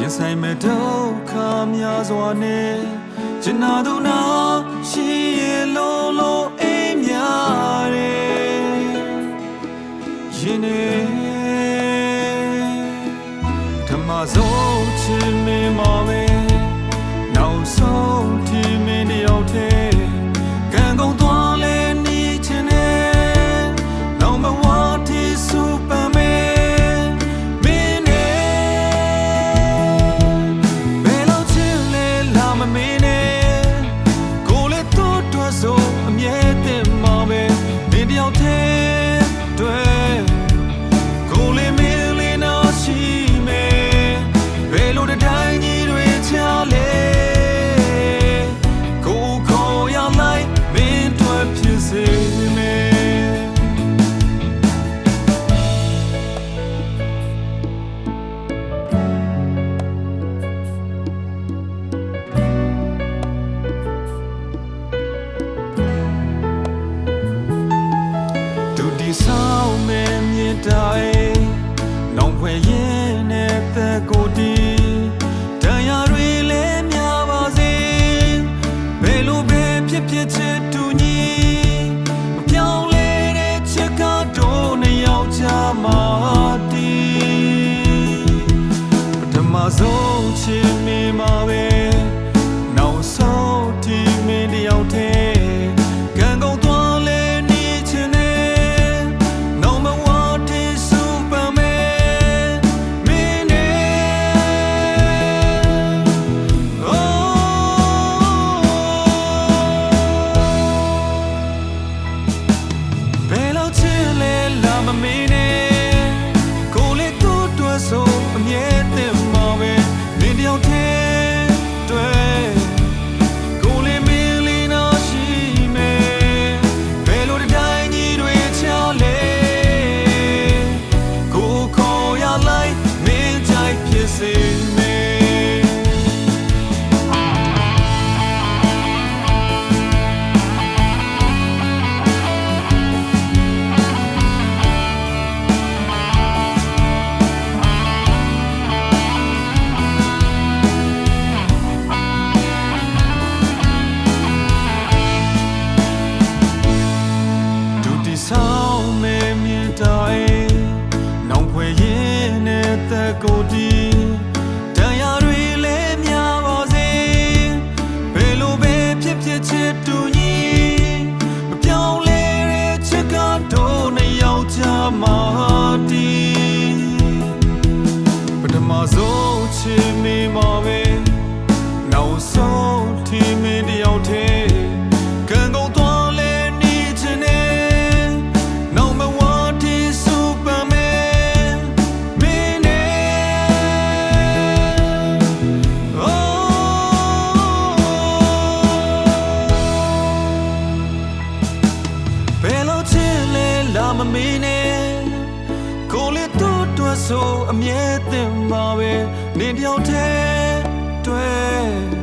ရင်ဆိုင်မဲ့ဒုက္ခများစွာနဲ့ကျင်နာသူနာရှိရလုံးလုံးအိမ်များတယ်ရင်နေဓမ္မဆုံးချင်မင်းမပဲနောက်ဆုံးဒီမင်းတယောက်တည်းကံကုန်သွားလဲနေချင်တယ်နောက်မဝတီစူပါမန်မင်းနဲ့ဘယ်လိုချင်လဲလာမမင်းနဲ့ကိုယ်လည်းတို့တွေ့ဆိုအမြဲတည်းမှာပဲမင်းတယောက်တည်းတွေ့ကိုယ်လည်းမင်းလေးနာရှိမယ်ဘယ်လိုတိုင်းကြီးတွေချားလဲဆောင်းမဲ့မြင်တိုင်းနောင်ဖွယ်ရင်နဲ့သက်ကိုတီတရားတွေလည်းများပါစေဘယ်လိုပဲဖြစ်ဖြစ်ချစ်တူညီမပြောင်းလဲတဲ့ချစ်ကတော့နှစ်ယောက်ချမာတီပထမဆုံးချစ်မိမှာပဲနောက်ဆုံးဒီမင်းတယောက်တည်းကံကုန်သွားလဲမမင်းနဲ့ကိုယ်လေးတို့တွေ့ဆိုအမြဲတည်းမှာပဲမင်းတယောက်တည်းတွေ့ကိုယ်လေးမင်းလေးနာရှိမယ်ဘယ်လိုတိုင်းကြီးတွေချားလဲကိုယ်ခေါ်ရလိုက်မင်းကြိုက်ဖြစ်စေဆောင်းမဲ့မြင်တိုင်းနောင်ဖွယ်ရင်နဲ့သက်ကိုတီတရားတွေလည်းများပါစေဘယ်လိုပဲဖြစ်ဖြစ်ချစ်တူညီမပြောင်းလဲတဲ့ချစ်ကတော့နှစ်ယောက်ချမာတီပထမဆုံးချစ်မိမှာပဲနောက်ဆုံးဒီမင်းတယောက်တည်းကံကုန်သွားမမင်းနဲ့ကိုယ်လေးတို့တွေ့ဆိုအမြဲတည်းမှာပဲနေတယောက်တည်းတွေ့